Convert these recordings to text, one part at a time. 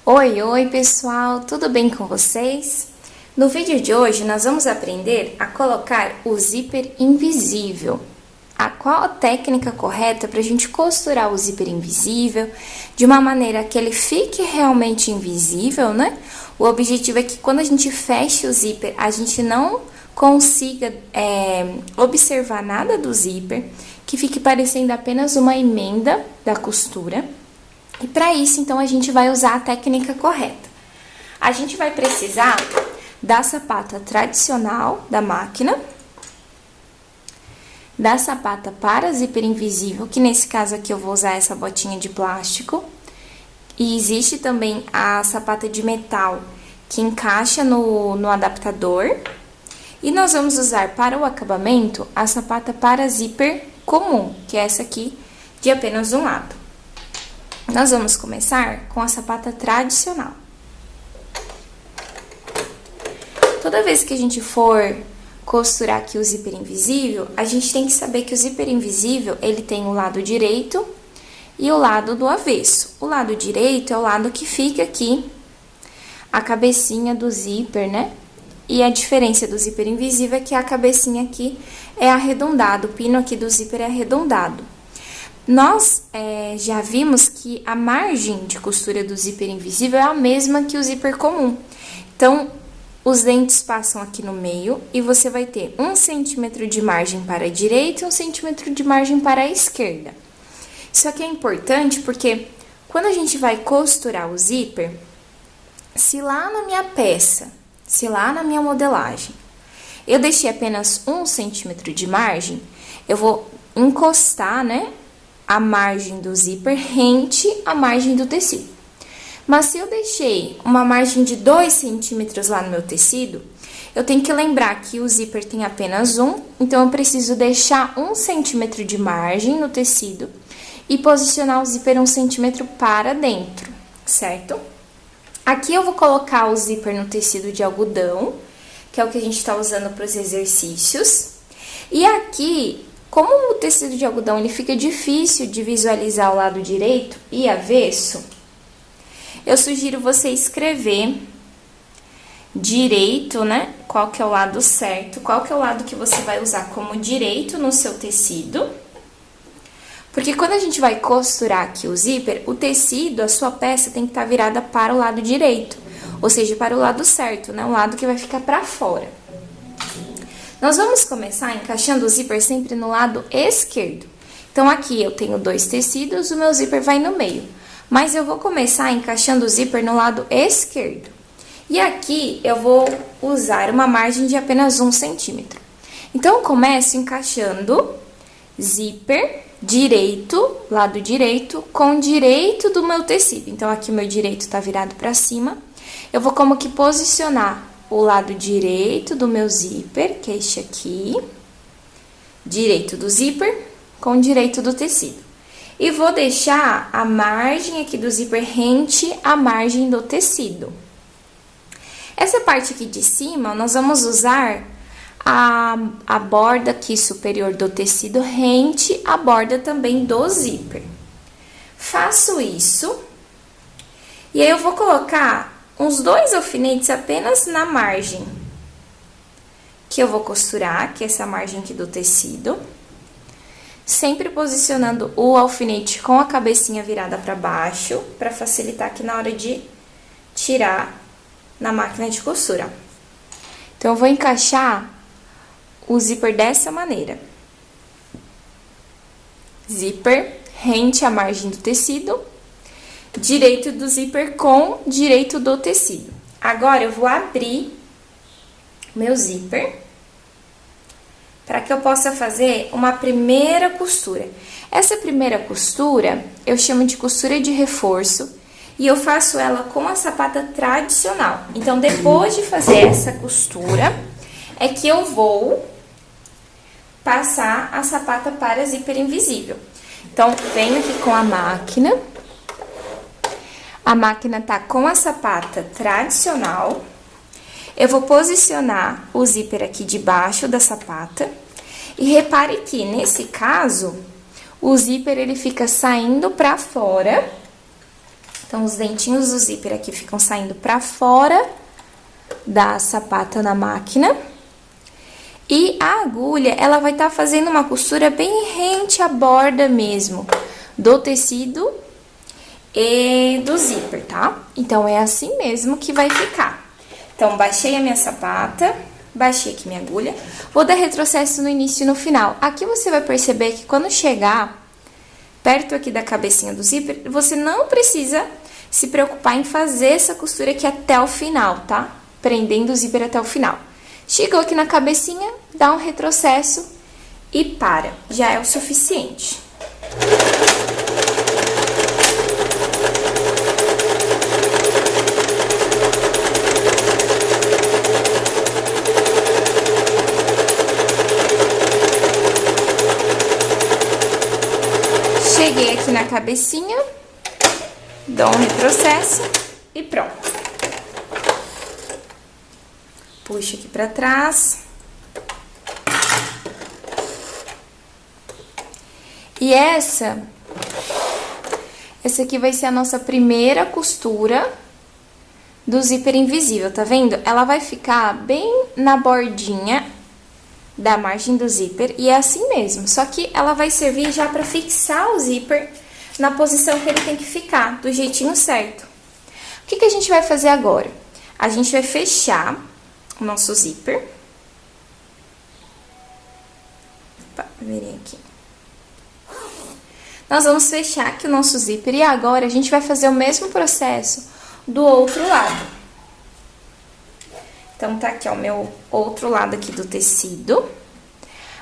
Oi, pessoal, tudo bem com vocês? No vídeo de hoje nós vamos aprender a colocar o zíper invisível. Qual a técnica correta para a gente costurar o zíper invisível de uma maneira que ele fique realmente invisível, né? O objetivo é que quando a gente feche o zíper, a gente não consiga observar nada do zíper, que fique parecendo apenas uma emenda da costura. E para isso, então, a gente vai usar a técnica correta. A gente vai precisar da sapata tradicional da máquina, da sapata para zíper invisível, que nesse caso aqui eu vou usar essa botinha de plástico. E existe também a sapata de metal, que encaixa no adaptador. E nós vamos usar para o acabamento a sapata para zíper comum, que é essa aqui de apenas um lado. Nós vamos começar com a sapata tradicional. Toda vez que a gente for costurar aqui o zíper invisível, a gente tem que saber que o zíper invisível, ele tem o lado direito e o lado do avesso. O lado direito é o lado que fica aqui a cabecinha do zíper, né? E a diferença do zíper invisível é que a cabecinha aqui é arredondada, o pino aqui do zíper é arredondado. Nós já vimos que a margem de costura do zíper invisível é a mesma que o zíper comum. Então, os dentes passam aqui no meio e você vai ter 1 centímetro de margem para a direita e 1 centímetro de margem para a esquerda. Isso aqui é importante porque quando a gente vai costurar o zíper, se lá na minha peça, se lá na minha modelagem, eu deixei apenas 1 centímetro de margem, eu vou encostar, né, a margem do zíper rente à margem do tecido. Mas se eu deixei uma margem de 2 centímetros lá no meu tecido, eu tenho que lembrar que o zíper tem apenas 1, então eu preciso deixar 1 centímetro de margem no tecido e posicionar o zíper 1 centímetro para dentro, certo? Aqui eu vou colocar o zíper no tecido de algodão, que é o que a gente está usando para os exercícios. E aqui, como o tecido de algodão ele fica difícil de visualizar o lado direito e avesso, eu sugiro você escrever direito, né? Qual que é o lado certo, qual que é o lado que você vai usar como direito no seu tecido. Porque quando a gente vai costurar aqui o zíper, o tecido, a sua peça tem que estar virada para o lado direito, ou seja, para o lado certo, né? O lado que vai ficar para fora. Nós vamos começar encaixando o zíper sempre no lado esquerdo. Então, aqui eu tenho 2 tecidos, o meu zíper vai no meio. Mas eu vou começar encaixando o zíper no lado esquerdo. E aqui eu vou usar uma margem de apenas 1 centímetro. Então, eu começo encaixando zíper direito, lado direito, com direito do meu tecido. Então, aqui o meu direito tá virado para cima. Eu vou como que posicionar o lado direito do meu zíper, que é este aqui, direito do zíper com direito do tecido. E vou deixar a margem aqui do zíper rente à margem do tecido. Essa parte aqui de cima, nós vamos usar a borda aqui superior do tecido rente à borda também do zíper. Faço isso, e aí eu vou colocar uns 2 alfinetes apenas na margem que eu vou costurar, que é essa margem aqui do tecido. Sempre posicionando o alfinete com a cabecinha virada para baixo, para facilitar aqui na hora de tirar na máquina de costura. Então, eu vou encaixar o zíper dessa maneira. Zíper rente à margem do tecido, direito do zíper com direito do tecido. Agora, eu vou abrir meu zíper para que eu possa fazer uma primeira costura. Essa primeira costura, eu chamo de costura de reforço, e eu faço ela com a sapata tradicional. Então, depois de fazer essa costura, é que eu vou passar a sapata para zíper invisível. Então, venho aqui com a máquina tá com a sapata tradicional. Eu vou posicionar o zíper aqui debaixo da sapata. E repare que, nesse caso, o zíper ele fica saindo pra fora Então, os dentinhos do zíper aqui ficam saindo pra fora da sapata na máquina. E a agulha, ela vai estar fazendo uma costura bem rente à borda mesmo do tecido e do zíper, tá? Então, é assim mesmo que vai ficar. Então, baixei a minha sapata, baixei aqui minha agulha. Vou dar retrocesso no início e no final. Aqui você vai perceber que quando chegar perto aqui da cabecinha do zíper, você não precisa se preocupar em fazer essa costura aqui até o final, tá? Prendendo o zíper até o final. Chegou aqui na cabecinha, dá um retrocesso e para. Já é o suficiente. Cheguei aqui na cabecinha, dou um retrocesso e pronto. Puxo aqui pra trás. E essa aqui vai ser a nossa primeira costura do zíper invisível, tá vendo? Ela vai ficar bem na bordinha da margem do zíper, e é assim mesmo. Só que ela vai servir já pra fixar o zíper na posição que ele tem que ficar, do jeitinho certo. O que que a gente vai fazer agora? A gente vai fechar o nosso zíper. Opa, virei aqui. Nós vamos fechar aqui o nosso zíper, e agora a gente vai fazer o mesmo processo do outro lado. Então, tá aqui, ó, o meu outro lado aqui do tecido.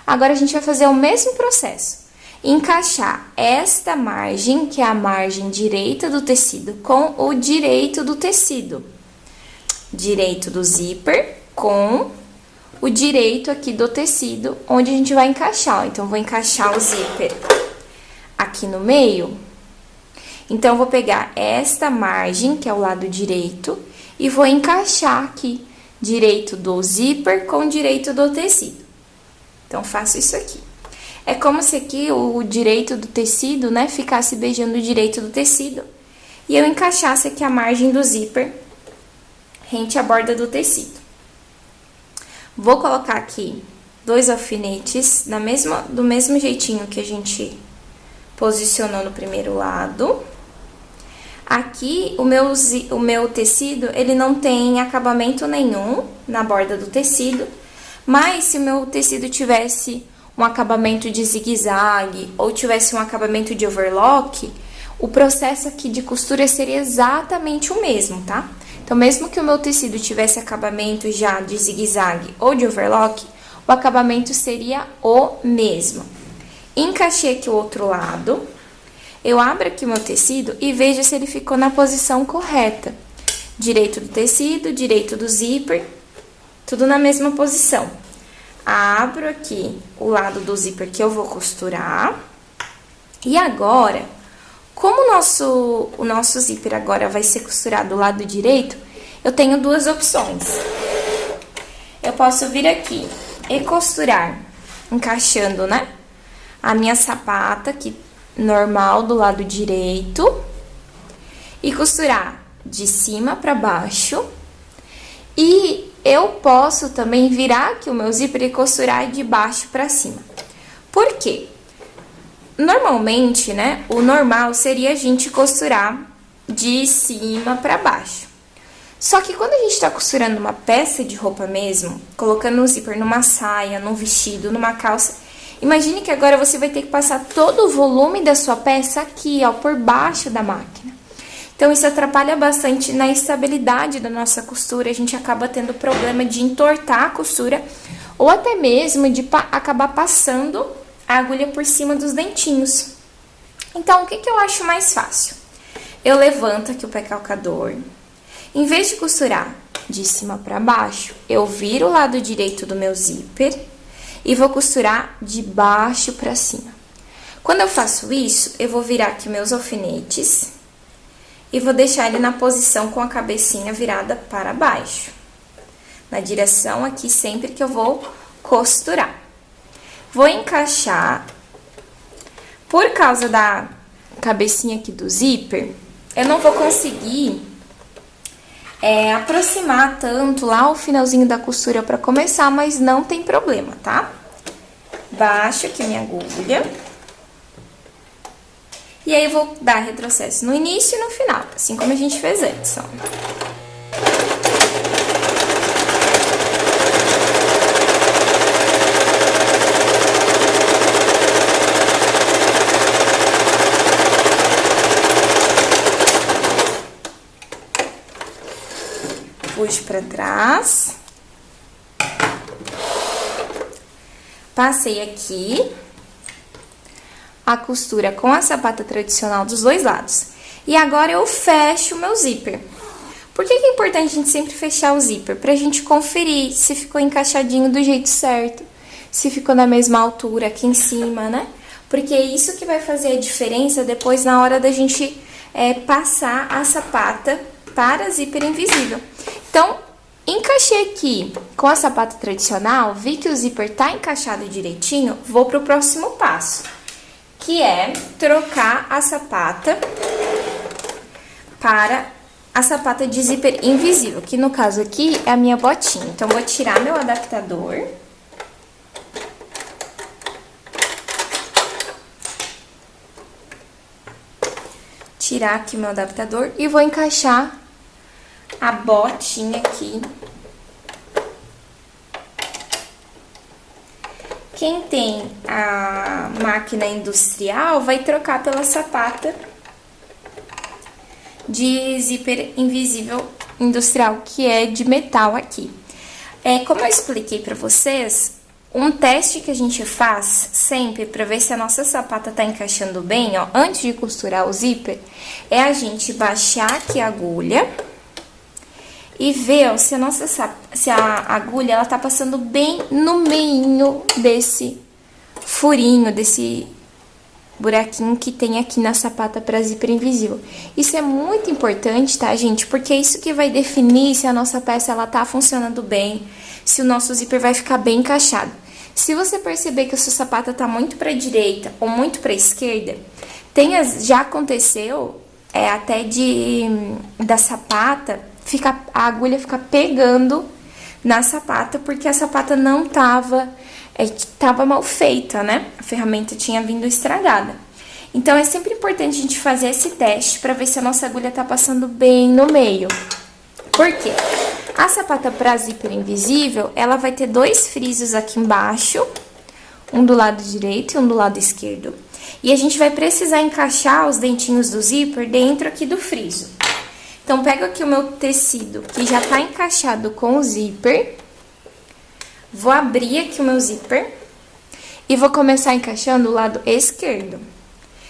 Agora, a gente vai fazer o mesmo processo. Encaixar esta margem, que é a margem direita do tecido, com o direito do tecido. Direito do zíper com o direito aqui do tecido, onde a gente vai encaixar, ó. Então, vou encaixar o zíper aqui no meio. Então, vou pegar esta margem, que é o lado direito, e vou encaixar aqui. Direito do zíper com direito do tecido. Então, faço isso aqui. É como se aqui o direito do tecido, né, ficasse beijando o direito do tecido. E eu encaixasse aqui a margem do zíper rente à borda do tecido. Vou colocar aqui 2 alfinetes do mesmo jeitinho que a gente posicionou no primeiro lado. Aqui, o meu tecido, ele não tem acabamento nenhum na borda do tecido, mas se o meu tecido tivesse um acabamento de zigue-zague ou tivesse um acabamento de overlock, o processo aqui de costura seria exatamente o mesmo, tá? Então, mesmo que o meu tecido tivesse acabamento já de zigue-zague ou de overlock, o acabamento seria o mesmo. Encaixei aqui o outro lado. Eu abro aqui o meu tecido e vejo se ele ficou na posição correta. Direito do tecido, direito do zíper, tudo na mesma posição. Abro aqui o lado do zíper que eu vou costurar. E agora, como o nosso zíper agora vai ser costurado do lado direito, eu tenho 2 opções. Eu posso vir aqui e costurar, encaixando, né, a minha sapata aqui normal do lado direito e costurar de cima para baixo. E eu posso também virar aqui o meu zíper e costurar de baixo para cima. Por quê? Normalmente, né, o normal seria a gente costurar de cima para baixo. Só que quando a gente tá costurando uma peça de roupa mesmo, colocando o zíper numa saia, num vestido, numa calça, imagine que agora você vai ter que passar todo o volume da sua peça aqui, ó, por baixo da máquina. Então, isso atrapalha bastante na estabilidade da nossa costura. A gente acaba tendo problema de entortar a costura ou até mesmo de acabar passando a agulha por cima dos dentinhos. Então, o que eu acho mais fácil? Eu levanto aqui o pé calcador. Em vez de costurar de cima para baixo, eu viro o lado direito do meu zíper e vou costurar de baixo para cima. Quando eu faço isso, eu vou virar aqui meus alfinetes e vou deixar ele na posição com a cabecinha virada para baixo. Na direção aqui sempre que eu vou costurar. Vou encaixar, por causa da cabecinha aqui do zíper, eu não vou conseguir aproximar tanto lá o finalzinho da costura pra começar, mas não tem problema, tá? Baixo aqui minha agulha. E aí, eu vou dar retrocesso no início e no final, assim como a gente fez antes, ó. Puxo pra trás. Passei aqui a costura com a sapata tradicional dos dois lados. E agora eu fecho o meu zíper. Por que que é importante a gente sempre fechar o zíper? Pra gente conferir se ficou encaixadinho do jeito certo, se ficou na mesma altura aqui em cima, né? Porque é isso que vai fazer a diferença depois na hora da gente passar a sapata para zíper invisível. Então, encaixei aqui com a sapata tradicional, vi que o zíper tá encaixado direitinho, vou pro próximo passo, que é trocar a sapata para a sapata de zíper invisível, que no caso aqui é a minha botinha. Então, vou tirar meu adaptador. Tirar aqui meu adaptador e vou encaixar a botinha aqui. Quem tem a máquina industrial vai trocar pela sapata de zíper invisível industrial, que é de metal aqui. Como eu expliquei pra vocês, um teste que a gente faz sempre pra ver se a nossa sapata tá encaixando bem, ó, antes de costurar o zíper, é a gente baixar aqui a agulha e ver, ó, se a agulha ela tá passando bem no meio desse furinho, desse buraquinho que tem aqui na sapata para zíper invisível. Isso é muito importante, tá, gente? Porque é isso que vai definir se a nossa peça ela tá funcionando bem, se o nosso zíper vai ficar bem encaixado. Se você perceber que a sua sapata tá muito para direita ou muito para esquerda, já aconteceu até da sapata a agulha ficar pegando na sapata, porque a sapata não tava mal feita, né? A ferramenta tinha vindo estragada. Então, é sempre importante a gente fazer esse teste para ver se a nossa agulha tá passando bem no meio. Por quê? A sapata para zíper invisível, ela vai ter dois frisos aqui embaixo, um do lado direito e um do lado esquerdo. E a gente vai precisar encaixar os dentinhos do zíper dentro aqui do friso. Então, pego aqui o meu tecido, que já tá encaixado com o zíper. Vou abrir aqui o meu zíper e vou começar encaixando o lado esquerdo.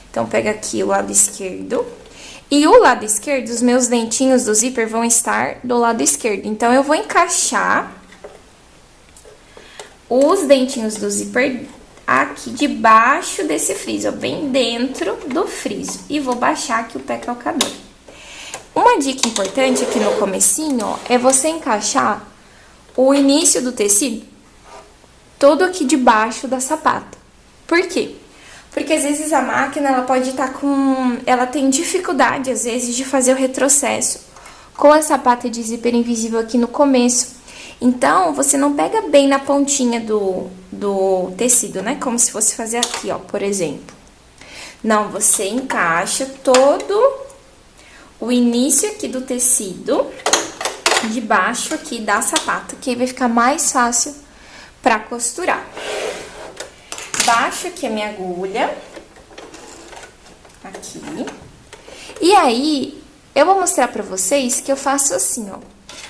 Então, pego aqui o lado esquerdo. E o lado esquerdo, os meus dentinhos do zíper vão estar do lado esquerdo. Então, eu vou encaixar os dentinhos do zíper aqui debaixo desse friso, ó, bem dentro do friso. E vou baixar aqui o pé calcador. Uma dica importante aqui no comecinho, ó, é você encaixar o início do tecido todo aqui debaixo da sapata. Por quê? Porque às vezes a máquina, ela pode estar ela tem dificuldade, às vezes, de fazer o retrocesso com a sapata de zíper invisível aqui no começo. Então, você não pega bem na pontinha do tecido, né? Como se fosse fazer aqui, ó, por exemplo. Não, você encaixa todo o início aqui do tecido debaixo aqui da sapata, que aí vai ficar mais fácil pra costurar. Baixo aqui a minha agulha, aqui, e aí eu vou mostrar pra vocês que eu faço assim, ó.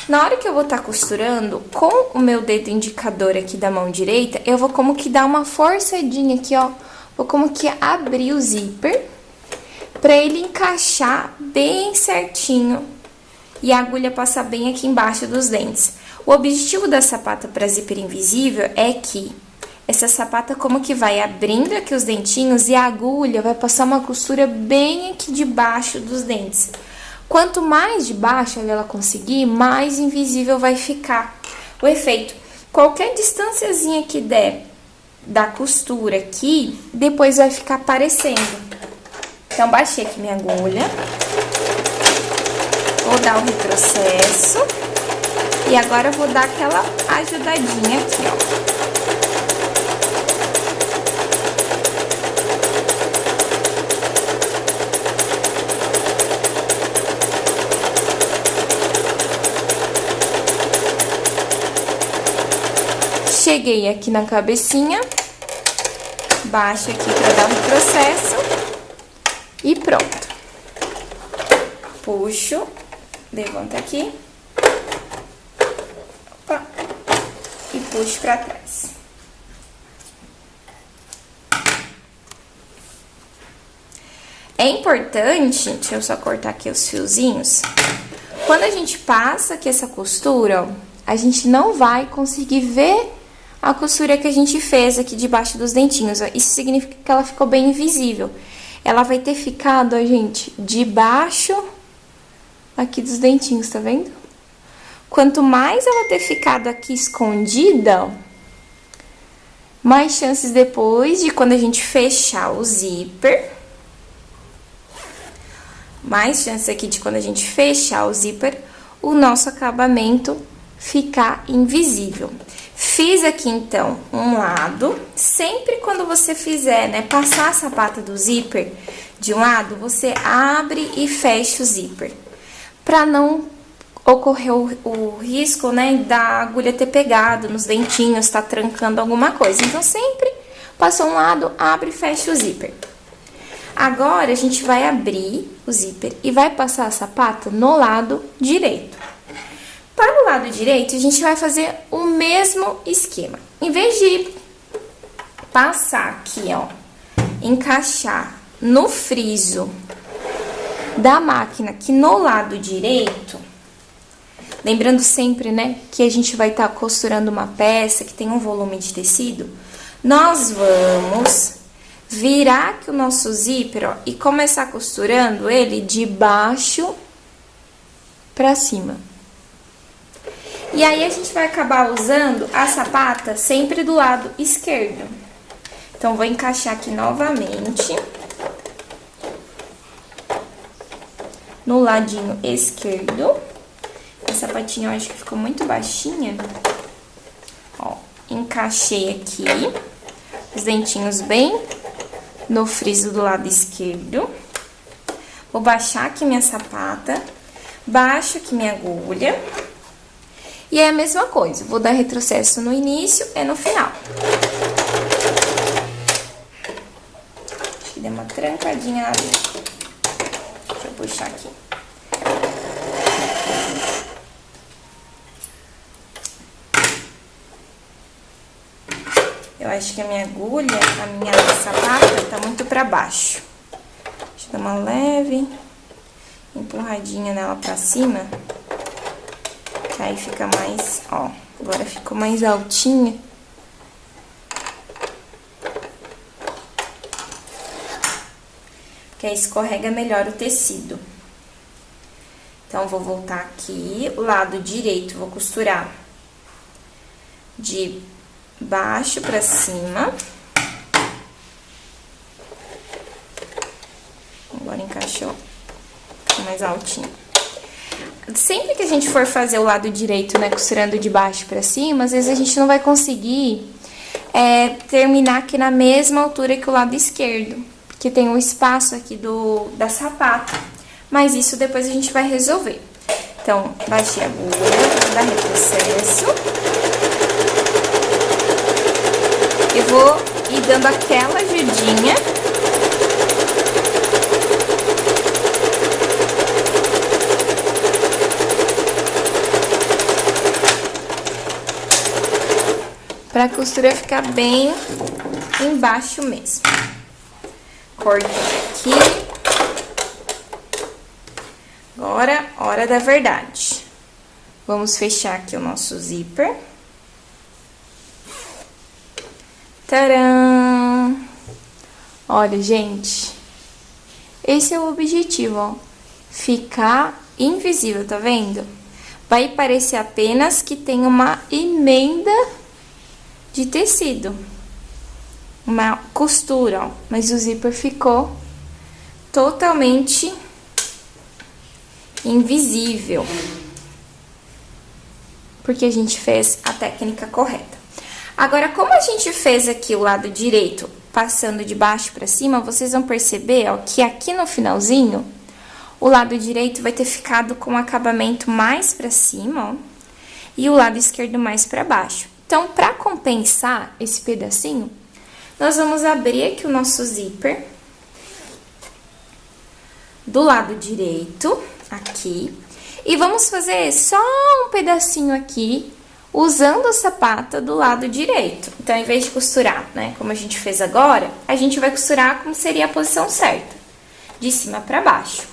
Na hora que eu vou estar costurando, com o meu dedo indicador aqui da mão direita, eu vou como que dar uma forçadinha aqui, ó, vou como que abrir o zíper pra ele encaixar bem certinho e a agulha passar bem aqui embaixo dos dentes. O objetivo da sapata para zíper invisível é que essa sapata como que vai abrindo aqui os dentinhos e a agulha vai passar uma costura bem aqui debaixo dos dentes. Quanto mais de baixo ela conseguir, mais invisível vai ficar o efeito. Qualquer distanciazinha que der da costura aqui, depois vai ficar aparecendo. Então, baixei aqui minha agulha. Vou dar o retrocesso. E agora eu vou dar aquela ajudadinha aqui, ó. Cheguei aqui na cabecinha, baixo aqui pra dar um retrocesso e pronto. Puxo, levanto aqui, opa, e puxo pra trás. É importante, deixa eu só cortar aqui os fiozinhos, quando a gente passa aqui essa costura, ó, a gente não vai conseguir ver a costura que a gente fez aqui debaixo dos dentinhos, ó. Isso significa que ela ficou bem invisível. Ela vai ter ficado, ó, gente, debaixo aqui dos dentinhos, tá vendo? Quanto mais ela ter ficado aqui escondida, ó, mais chances depois de quando a gente fechar o zíper, mais chances aqui de quando a gente fechar o zíper, o nosso acabamento ficar invisível. Fiz aqui, então, um lado. Sempre quando você fizer, né, passar a sapata do zíper de um lado, você abre e fecha o zíper. Pra não ocorrer o risco, né, da agulha ter pegado nos dentinhos, tá trancando alguma coisa. Então, sempre passou um lado, abre e fecha o zíper. Agora, a gente vai abrir o zíper e vai passar a sapata no lado direito. Para o lado direito, a gente vai fazer o mesmo esquema. Em vez de passar aqui, ó, encaixar no friso da máquina aqui no lado direito, lembrando sempre, né, que a gente vai estar costurando uma peça que tem um volume de tecido, nós vamos virar aqui o nosso zíper, ó, e começar costurando ele de baixo pra cima. E aí, a gente vai acabar usando a sapata sempre do lado esquerdo. Então, vou encaixar aqui novamente. No ladinho esquerdo. A sapatinha eu acho que ficou muito baixinha. Ó, encaixei aqui. Os dentinhos bem no friso do lado esquerdo. Vou baixar aqui minha sapata. Baixo aqui minha agulha. E é a mesma coisa, vou dar retrocesso no início e no final. Acho que deu uma trancadinha na dentro. Deixa eu puxar aqui. Eu acho que a minha agulha, a minha sapata, tá muito pra baixo. Deixa eu dar uma leve empurradinha nela pra cima. Que aí fica mais, ó, agora ficou mais altinha. Que aí escorrega melhor o tecido. Então, vou voltar aqui, o lado direito, vou costurar de baixo pra cima. Agora encaixou, ficou mais altinho. Sempre que a gente for fazer o lado direito, né, costurando de baixo pra cima, às vezes a gente não vai conseguir terminar aqui na mesma altura que o lado esquerdo, porque tem um espaço aqui da sapata, mas isso depois a gente vai resolver. Então, baixei a agulha, vou dar retrocesso. Eu vou ir dando aquela ajudinha. Pra costura ficar bem embaixo mesmo. Cortei aqui. Agora, hora da verdade. Vamos fechar aqui o nosso zíper. Tcharam! Olha, gente. Esse é o objetivo, ó. Ficar invisível, tá vendo? Vai parecer apenas que tem uma emenda de tecido, uma costura, ó, mas o zíper ficou totalmente invisível. Porque a gente fez a técnica correta. Agora, como a gente fez aqui o lado direito, passando de baixo pra cima, vocês vão perceber, ó, que aqui no finalzinho, o lado direito vai ter ficado com o acabamento mais pra cima, ó, e o lado esquerdo mais pra baixo. Então, pra compensar esse pedacinho, nós vamos abrir aqui o nosso zíper do lado direito, aqui, e vamos fazer só um pedacinho aqui, usando a sapata do lado direito. Então, em vez de costurar, né, como a gente fez agora, a gente vai costurar como seria a posição certa, de cima pra baixo.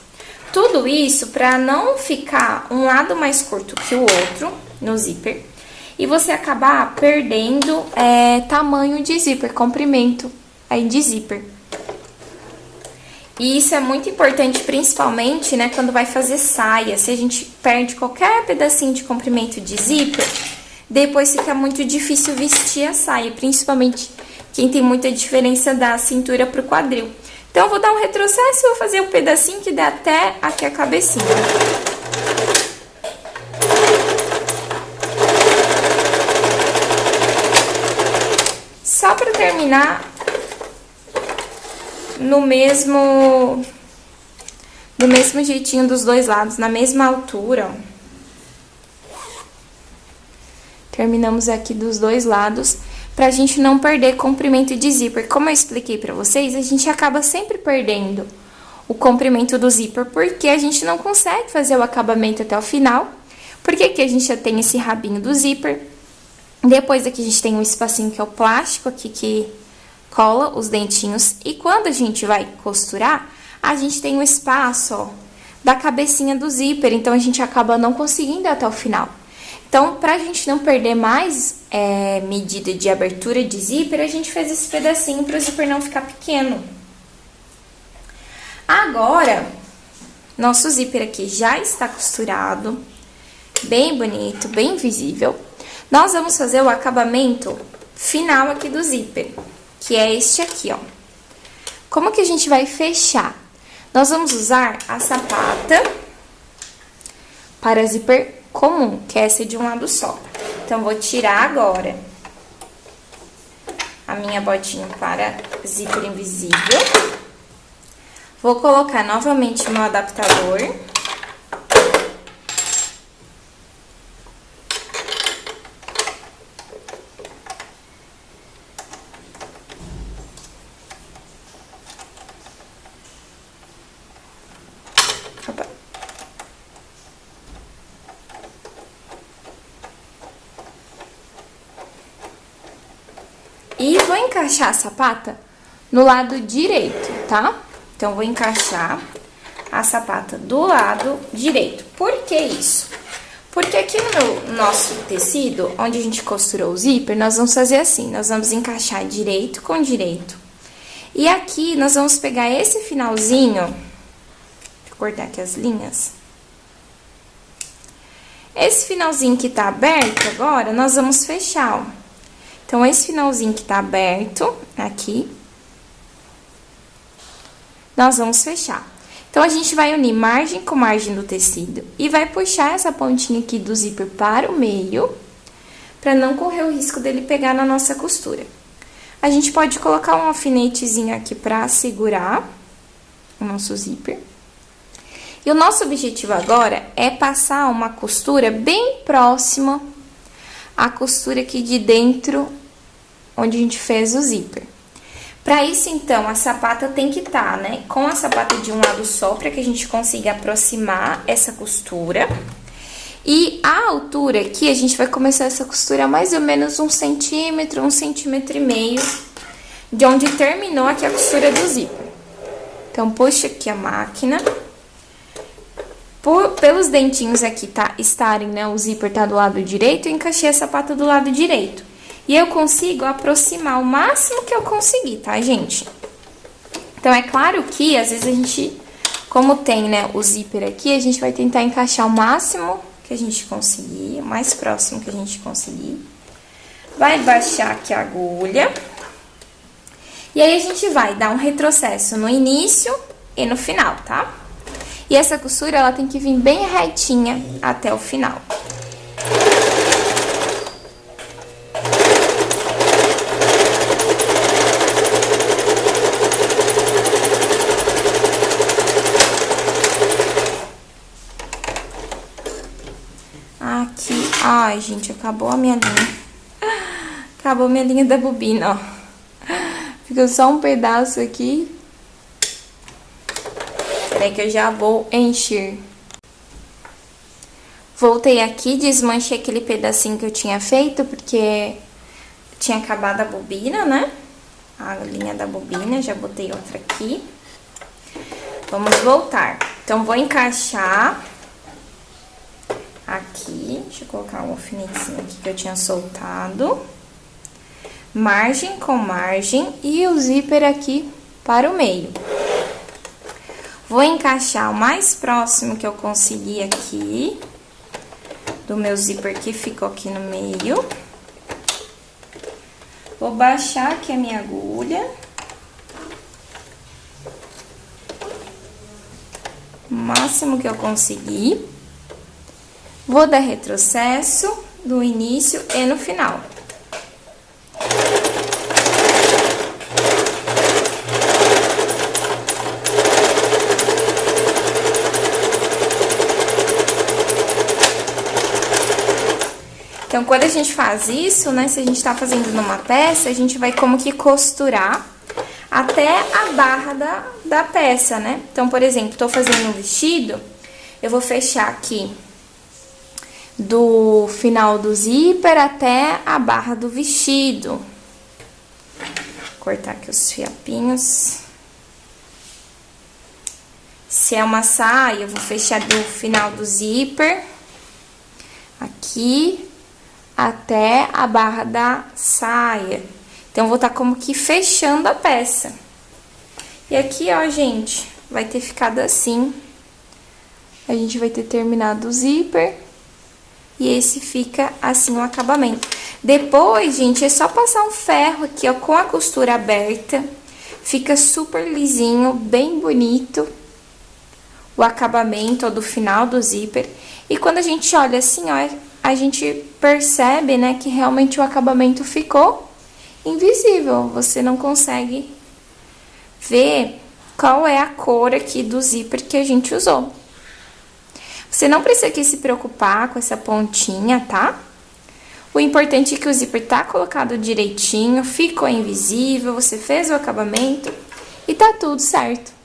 Tudo isso pra não ficar um lado mais curto que o outro no zíper, e você acabar perdendo tamanho de zíper, comprimento aí de zíper. E isso é muito importante, principalmente, né, quando vai fazer saia. Se a gente perde qualquer pedacinho de comprimento de zíper, depois fica muito difícil vestir a saia, principalmente quem tem muita diferença da cintura pro quadril. Então, eu vou dar um retrocesso e vou fazer um pedacinho que dá até aqui a cabecinha. Só pra terminar no mesmo jeitinho dos dois lados, na mesma altura, ó. Terminamos aqui dos dois lados, pra gente não perder comprimento de zíper. Como eu expliquei pra vocês, a gente acaba sempre perdendo o comprimento do zíper, porque a gente não consegue fazer o acabamento até o final. Porque aqui a gente já tem esse rabinho do zíper. Depois aqui a gente tem um espacinho que é o plástico aqui que cola os dentinhos. E quando a gente vai costurar, a gente tem um espaço, ó, da cabecinha do zíper. Então, a gente acaba não conseguindo ir até o final. Então, pra gente não perder mais medida de abertura de zíper, a gente fez esse pedacinho pro zíper não ficar pequeno. Agora, nosso zíper aqui já está costurado, bem bonito, bem visível. Nós vamos fazer o acabamento final aqui do zíper, que é este aqui, ó. Como que a gente vai fechar? Nós vamos usar a sapata para zíper comum, que é essa de um lado só. Então, vou tirar agora a minha botinha para zíper invisível. Vou colocar novamente o meu adaptador. E vou encaixar a sapata no lado direito, tá? Então, vou encaixar a sapata do lado direito. Por que isso? Porque aqui no nosso tecido, onde a gente costurou o zíper, nós vamos fazer assim. Nós vamos encaixar direito com direito. E aqui, nós vamos pegar esse finalzinho. Deixa eu cortar aqui as linhas. Esse finalzinho que tá aberto agora, nós vamos fechar, ó. Então, esse finalzinho que tá aberto aqui, nós vamos fechar. Então, a gente vai unir margem com margem do tecido e vai puxar essa pontinha aqui do zíper para o meio, para não correr o risco dele pegar na nossa costura. A gente pode colocar um alfinetezinho aqui para segurar o nosso zíper. E o nosso objetivo agora é passar uma costura bem próxima à costura aqui de dentro, onde a gente fez o zíper. Pra isso, então, a sapata tem que estar, né, com a sapata de um lado só, pra que a gente consiga aproximar essa costura. E a altura aqui, a gente vai começar essa costura mais ou menos 1 centímetro, 1,5 cm, de onde terminou aqui a costura do zíper. Então, puxa aqui a máquina. Pelos dentinhos aqui estarem, né, o zíper tá do lado direito, eu encaixei a sapata do lado direito. E eu consigo aproximar o máximo que eu conseguir, tá, gente? Então, é claro que, às vezes, a gente, como tem, né, o zíper aqui, a gente vai tentar encaixar o máximo que a gente conseguir, o mais próximo que a gente conseguir. Vai baixar aqui a agulha. E aí, a gente vai dar um retrocesso no início e no final, tá? E essa costura, ela tem que vir bem retinha até o final. Aqui, ai, gente, acabou a minha linha. Acabou a minha linha da bobina, ó. Ficou só um pedaço aqui. Peraí que eu já vou encher. Voltei aqui, desmanchei aquele pedacinho que eu tinha feito, porque tinha acabado a bobina, né? A linha da bobina, já botei outra aqui. Vamos voltar. Então, vou encaixar aqui. Deixa eu colocar um alfinetezinho aqui que eu tinha soltado. Margem com margem e o zíper aqui para o meio. Vou encaixar o mais próximo que eu conseguir aqui do meu zíper que ficou aqui no meio. Vou baixar aqui a minha agulha. O máximo que eu conseguir. Vou dar retrocesso no início e no final. Então, quando a gente faz isso, né, se a gente tá fazendo numa peça, a gente vai como que costurar até a barra da peça, né? Então, por exemplo, tô fazendo um vestido, eu vou fechar aqui do final do zíper até a barra do vestido. Vou cortar aqui os fiapinhos. Se é uma saia, eu vou fechar do final do zíper aqui até a barra da saia. Então, vou estar como que fechando a peça. E aqui, ó, gente, vai ter ficado assim. A gente vai ter terminado o zíper. E esse fica assim o acabamento. Depois, gente, é só passar um ferro aqui, ó, com a costura aberta. Fica super lisinho, bem bonito. O acabamento, ó, do final do zíper. E quando a gente olha assim, ó, a gente percebe, né, que realmente o acabamento ficou invisível. Você não consegue ver qual é a cor aqui do zíper que a gente usou. Você não precisa aqui se preocupar com essa pontinha, tá? O importante é que o zíper tá colocado direitinho, ficou invisível, você fez o acabamento e tá tudo certo.